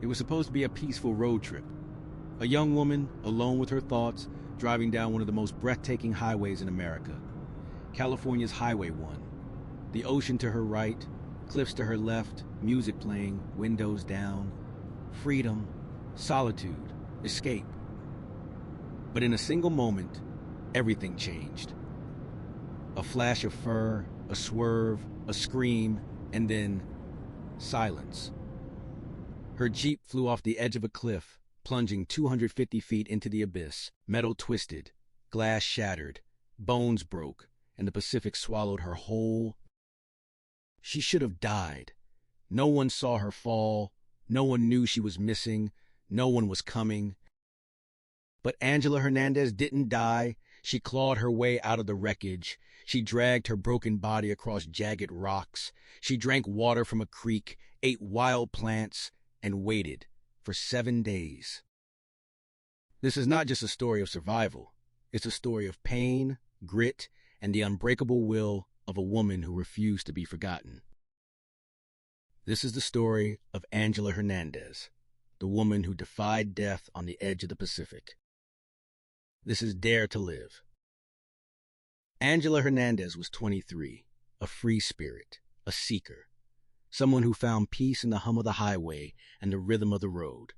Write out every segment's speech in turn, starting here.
It was supposed to be a peaceful road trip. A young woman, alone with her thoughts, driving down one of the most breathtaking highways in America. California's Highway 1. The ocean to her right, cliffs to her left, music playing, windows down. Freedom, solitude, escape. But in a single moment, everything changed. A flash of fur, a swerve, a scream, and then silence. Her Jeep flew off the edge of a cliff, plunging 250 feet into the abyss. Metal twisted, glass shattered, bones broke, and the Pacific swallowed her whole. She should have died. No one saw her fall. No one knew she was missing. No one was coming. But Angela Hernandez didn't die. She clawed her way out of the wreckage. She dragged her broken body across jagged rocks. She drank water from a creek, ate wild plants, and waited for 7 days. This is not just a story of survival. It's a story of pain, grit, and the unbreakable will of a woman who refused to be forgotten. This is the story of Angela Hernandez, the woman who defied death on the edge of the Pacific. This is Dare to Live. Angela Hernandez was 23, a free spirit, a seeker, someone who found peace in the hum of the highway and the rhythm of the road.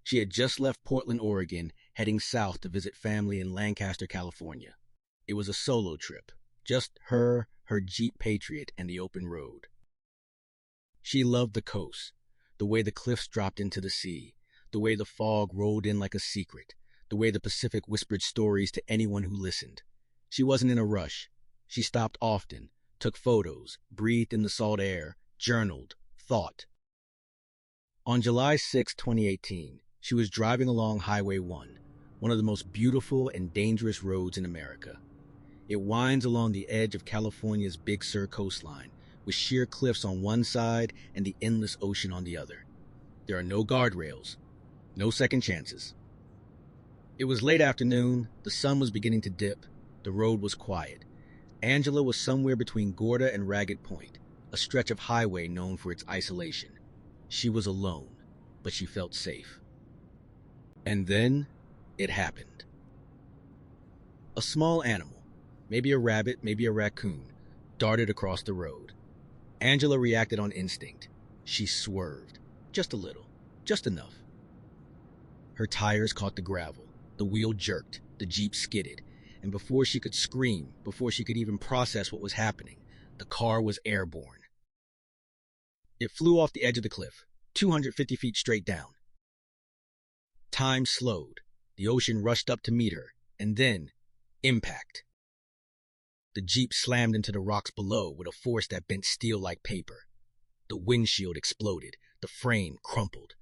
She had just left Portland, Oregon, heading south to visit family in Lancaster, California. It was a solo trip, just her Jeep Patriot, and the open road. She loved the coast, the way the cliffs dropped into the sea, the way the fog rolled in like a secret, the way the Pacific whispered stories to anyone who listened. She wasn't in a rush. She stopped often, took photos, breathed in the salt air, journaled, thought. On July 6, 2018, she was driving along Highway 1, one of the most beautiful and dangerous roads in America. It winds along the edge of California's Big Sur coastline, with sheer cliffs on one side and the endless ocean on the other. There are no guardrails, no second chances. It was late afternoon, the sun was beginning to dip, the road was quiet. Angela was somewhere between Gorda and Ragged Point, a stretch of highway known for its isolation. She was alone, but she felt safe. And then, it happened. A small animal, maybe a rabbit, maybe a raccoon, darted across the road. Angela reacted on instinct. She swerved, just a little, just enough. Her tires caught the gravel, the wheel jerked, the Jeep skidded, and before she could scream, before she could even process what was happening, the car was airborne. It flew off the edge of the cliff, 250 feet straight down. Time slowed. The ocean rushed up to meet her, and then, impact. The Jeep slammed into the rocks below with a force that bent steel like paper. The windshield exploded, the frame crumpled.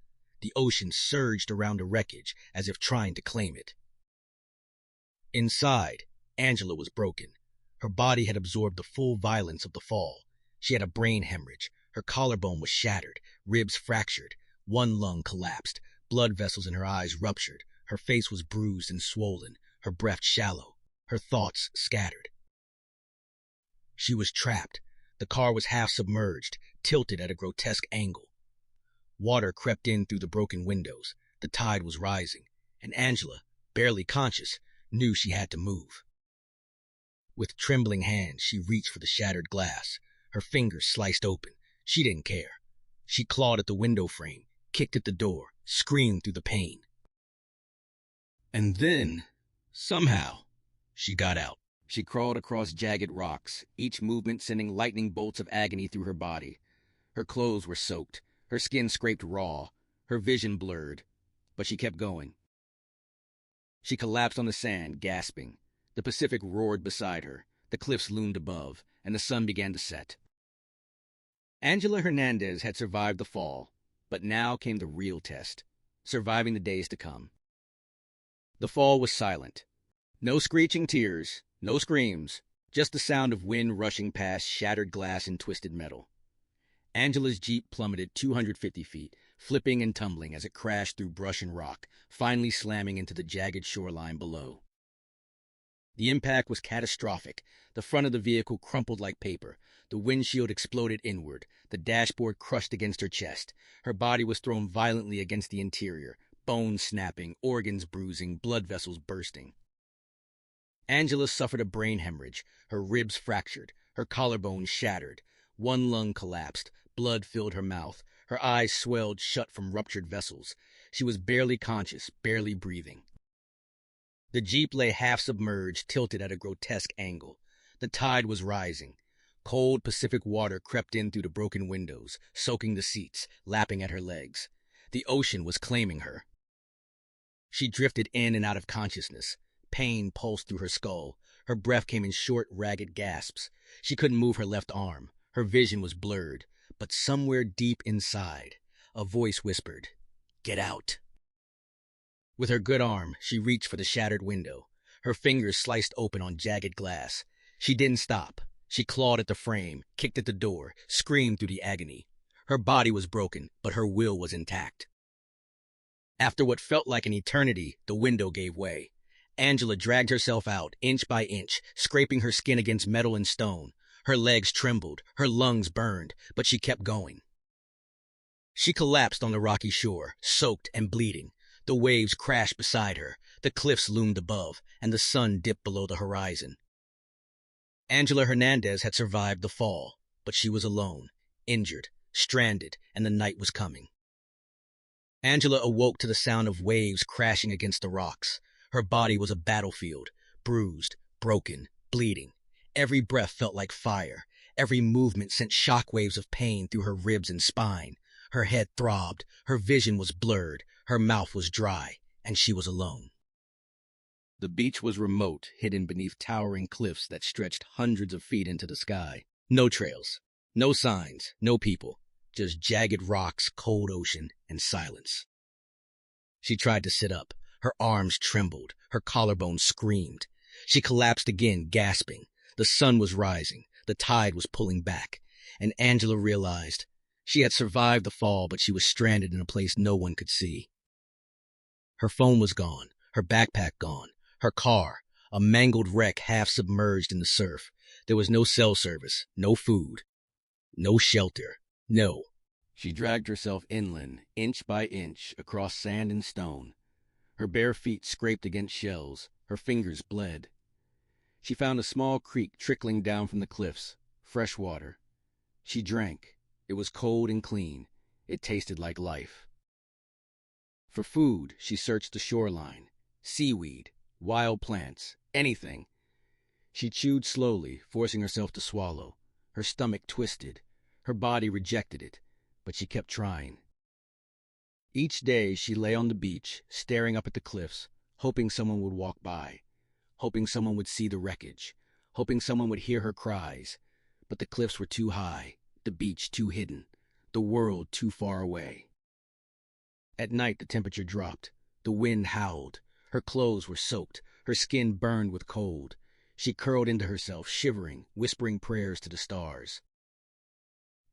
The ocean surged around the wreckage as if trying to claim it. Inside, Angela was broken. Her body had absorbed the full violence of the fall. She had a brain hemorrhage. Her collarbone was shattered, ribs fractured, one lung collapsed, blood vessels in her eyes ruptured. Her face was bruised and swollen, her breath shallow, her thoughts scattered. She was trapped. The car was half submerged, tilted at a grotesque angle. Water crept in through the broken windows. The tide was rising, and Angela, barely conscious, knew she had to move. With trembling hands, she reached for the shattered glass. Her fingers sliced open. She didn't care. She clawed at the window frame, kicked at the door, screamed through the pain. And then, somehow, she got out. She crawled across jagged rocks, each movement sending lightning bolts of agony through her body. Her clothes were soaked, her skin scraped raw, her vision blurred, but she kept going. She collapsed on the sand, gasping. The Pacific roared beside her, the cliffs loomed above, and the sun began to set. Angela Hernandez had survived the fall, but now came the real test, surviving the days to come. The fall was silent. No screeching tears, no screams, just the sound of wind rushing past shattered glass and twisted metal. Angela's Jeep plummeted 250 feet, flipping and tumbling as it crashed through brush and rock, finally slamming into the jagged shoreline below. The impact was catastrophic. The front of the vehicle crumpled like paper. The windshield exploded inward. The dashboard crushed against her chest. Her body was thrown violently against the interior, bones snapping, organs bruising, blood vessels bursting. Angela suffered a brain hemorrhage. Her ribs fractured. Her collarbone shattered. One lung collapsed. Blood filled her mouth. Her eyes swelled shut from ruptured vessels. She was barely conscious, barely breathing. The Jeep lay half submerged, tilted at a grotesque angle. The tide was rising. Cold Pacific water crept in through the broken windows, soaking the seats, lapping at her legs. The ocean was claiming her. She drifted in and out of consciousness. Pain pulsed through her skull. Her breath came in short, ragged gasps. She couldn't move her left arm. Her vision was blurred. But somewhere deep inside, a voice whispered, "Get out." With her good arm, she reached for the shattered window. Her fingers sliced open on jagged glass. She didn't stop. She clawed at the frame, kicked at the door, screamed through the agony. Her body was broken, but her will was intact. After what felt like an eternity, the window gave way. Angela dragged herself out, inch by inch, scraping her skin against metal and stone. Her legs trembled, her lungs burned, but she kept going. She collapsed on the rocky shore, soaked and bleeding. The waves crashed beside her, the cliffs loomed above, and the sun dipped below the horizon. Angela Hernandez had survived the fall, but she was alone, injured, stranded, and the night was coming. Angela awoke to the sound of waves crashing against the rocks. Her body was a battlefield, bruised, broken, bleeding. Every breath felt like fire. Every movement sent shockwaves of pain through her ribs and spine. Her head throbbed. Her vision was blurred. Her mouth was dry, and she was alone. The beach was remote, hidden beneath towering cliffs that stretched hundreds of feet into the sky. No trails, no signs, no people, just jagged rocks, cold ocean, and silence. She tried to sit up. Her arms trembled. Her collarbone screamed. She collapsed again, gasping. The sun was rising. The tide was pulling back. And Angela realized she had survived the fall, but she was stranded in a place no one could see. Her phone was gone. Her backpack gone. Her car, a mangled wreck half submerged in the surf. There was no cell service, no food, no shelter, no. She dragged herself inland, inch by inch, across sand and stone. Her bare feet scraped against shells. Her fingers bled. She found a small creek trickling down from the cliffs, fresh water. She drank. It was cold and clean. It tasted like life. For food, she searched the shoreline. Seaweed, wild plants, anything. She chewed slowly, forcing herself to swallow. Her stomach twisted. Her body rejected it, but she kept trying. Each day she lay on the beach, staring up at the cliffs, hoping someone would walk by, hoping someone would see the wreckage, hoping someone would hear her cries. But the cliffs were too high, the beach too hidden, the world too far away. At night the temperature dropped. The wind howled. Her clothes were soaked. Her skin burned with cold. She curled into herself, shivering, whispering prayers to the stars.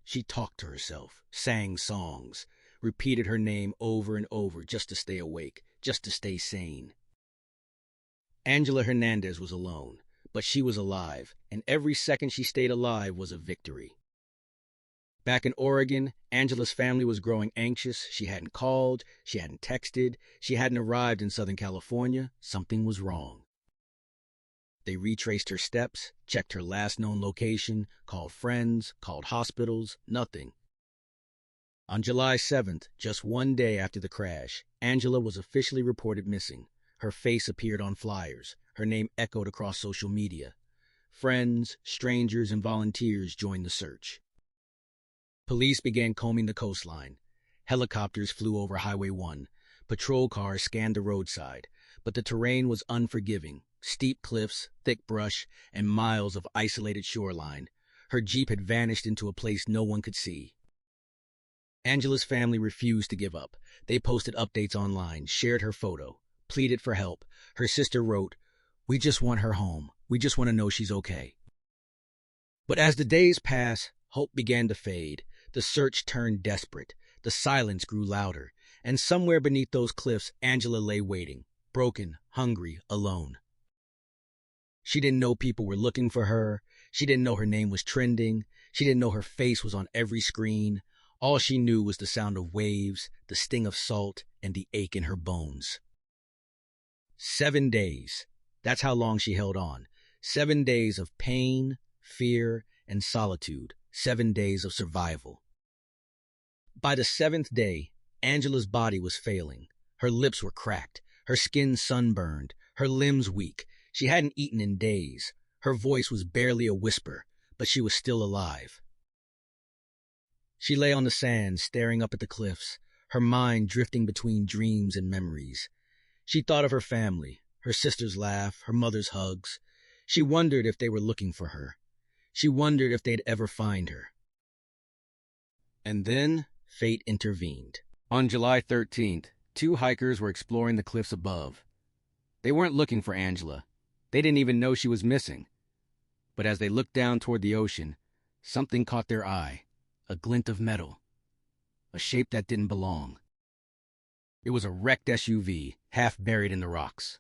She talked to herself, sang songs, repeated her name over and over just to stay awake, just to stay sane. Angela Hernandez was alone, but she was alive, and every second she stayed alive was a victory. Back in Oregon, Angela's family was growing anxious. She hadn't called, she hadn't texted, she hadn't arrived in Southern California. Something was wrong. They retraced her steps, checked her last known location, called friends, called hospitals, nothing. On July 7th, just one day after the crash, Angela was officially reported missing. Her face appeared on flyers. Her name echoed across social media. Friends, strangers, and volunteers joined the search. Police began combing the coastline. Helicopters flew over Highway 1. Patrol cars scanned the roadside, but the terrain was unforgiving. Steep cliffs, thick brush, and miles of isolated shoreline. Her Jeep had vanished into a place no one could see. Angela's family refused to give up. They posted updates online, shared her photo, pleaded for help. Her sister wrote, "We just want her home. We just want to know she's okay." But as the days passed, hope began to fade. The search turned desperate. The silence grew louder. And somewhere beneath those cliffs, Angela lay waiting, broken, hungry, alone. She didn't know people were looking for her. She didn't know her name was trending. She didn't know her face was on every screen. All she knew was the sound of waves, the sting of salt, and the ache in her bones. 7 days. That's how long she held on. 7 days of pain, fear, and solitude. 7 days of survival. By the 7th day, Angela's body was failing. Her lips were cracked, her skin sunburned, her limbs weak. She hadn't eaten in days. Her voice was barely a whisper, but she was still alive. She lay on the sand, staring up at the cliffs, her mind drifting between dreams and memories. She thought of her family, her sister's laugh, her mother's hugs. She wondered if they were looking for her. She wondered if they'd ever find her. And then fate intervened. On July 13th, 2 hikers were exploring the cliffs above. They weren't looking for Angela. They didn't even know she was missing. But as they looked down toward the ocean, something caught their eye, a glint of metal, a shape that didn't belong. It was a wrecked SUV, half buried in the rocks.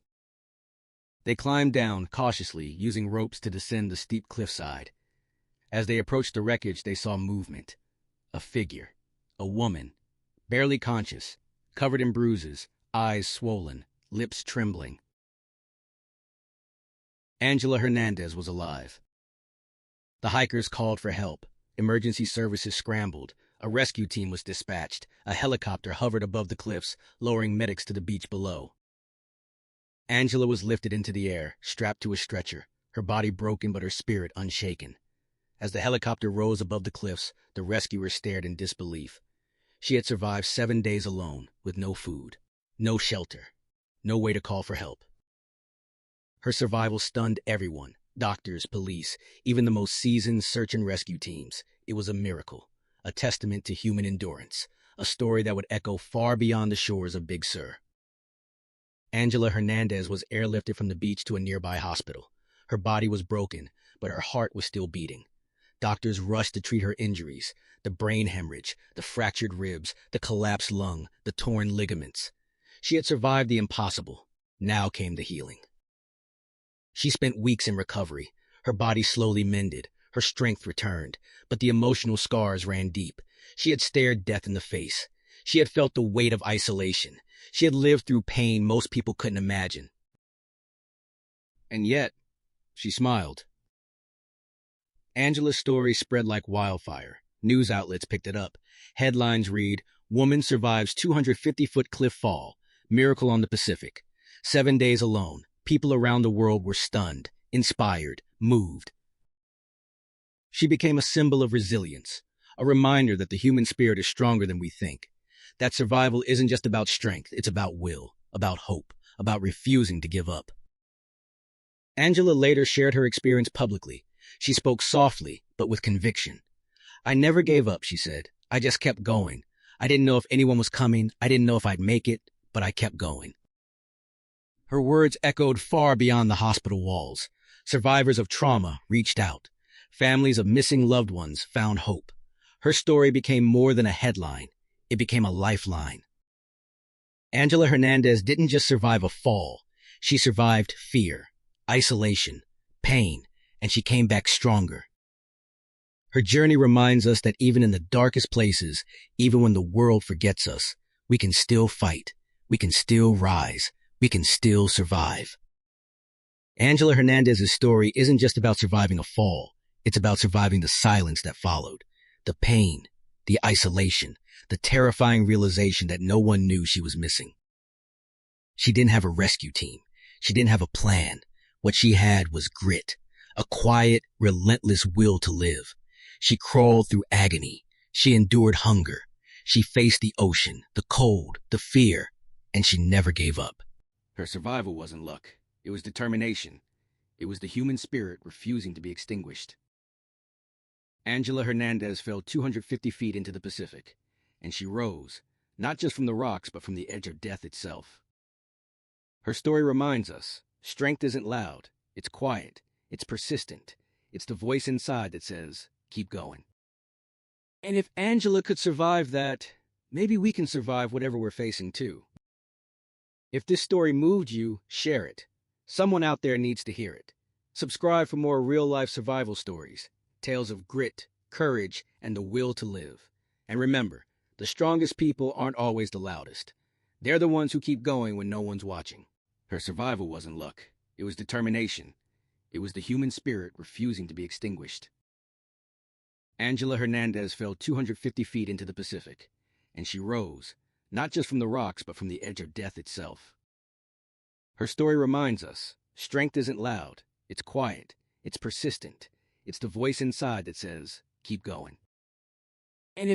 They climbed down cautiously, using ropes to descend the steep cliffside. As they approached the wreckage, they saw movement. A figure, a woman, barely conscious, covered in bruises, eyes swollen, lips trembling. Angela Hernandez was alive. The hikers called for help. Emergency services scrambled. A rescue team was dispatched. A helicopter hovered above the cliffs, lowering medics to the beach below. Angela was lifted into the air, strapped to a stretcher, her body broken but her spirit unshaken. As the helicopter rose above the cliffs, the rescuers stared in disbelief. She had survived 7 days alone, with no food, no shelter, no way to call for help. Her survival stunned everyone, doctors, police, even the most seasoned search and rescue teams. It was a miracle, a testament to human endurance, a story that would echo far beyond the shores of Big Sur. Angela Hernandez was airlifted from the beach to a nearby hospital. Her body was broken, but her heart was still beating. Doctors rushed to treat her injuries, the brain hemorrhage, the fractured ribs, the collapsed lung, the torn ligaments. She had survived the impossible. Now came the healing. She spent weeks in recovery. Her body slowly mended. Her strength returned, but the emotional scars ran deep. She had stared death in the face. She had felt the weight of isolation. She had lived through pain most people couldn't imagine. And yet, she smiled. Angela's story spread like wildfire. News outlets picked it up. Headlines read, "Woman survives 250-foot cliff fall. Miracle on the Pacific." 7 days alone. People around the world were stunned, inspired, moved. She became a symbol of resilience, a reminder that the human spirit is stronger than we think. That survival isn't just about strength, it's about will, about hope, about refusing to give up. Angela later shared her experience publicly. She spoke softly, but with conviction. "I never gave up," she said. "I just kept going. I didn't know if anyone was coming. I didn't know if I'd make it, but I kept going." Her words echoed far beyond the hospital walls. Survivors of trauma reached out. Families of missing loved ones found hope. Her story became more than a headline. It became a lifeline. Angela Hernandez didn't just survive a fall. She survived fear, isolation, pain, and she came back stronger. Her journey reminds us that even in the darkest places, even when the world forgets us, we can still fight. We can still rise. We can still survive. Angela Hernandez's story isn't just about surviving a fall. It's about surviving the silence that followed, the pain, the isolation, the terrifying realization that no one knew she was missing. She didn't have a rescue team. She didn't have a plan. What she had was grit, a quiet, relentless will to live. She crawled through agony. She endured hunger. She faced the ocean, the cold, the fear, and she never gave up. Her survival wasn't luck. It was determination. It was the human spirit refusing to be extinguished. Angela Hernandez fell 250 feet into the Pacific, and she rose, not just from the rocks, but from the edge of death itself. Her story reminds us, strength isn't loud, it's quiet, it's persistent. It's the voice inside that says, keep going. And if Angela could survive that, maybe we can survive whatever we're facing too. If this story moved you, share it. Someone out there needs to hear it. Subscribe for more real-life survival stories, tales of grit, courage, and the will to live. And remember, the strongest people aren't always the loudest. They're the ones who keep going when no one's watching. Her survival wasn't luck. It was determination. It was the human spirit refusing to be extinguished. Angela Hernandez fell 250 feet into the Pacific, and she rose, not just from the rocks, but from the edge of death itself. Her story reminds us, strength isn't loud, it's quiet, it's persistent, it's the voice inside that says, keep going.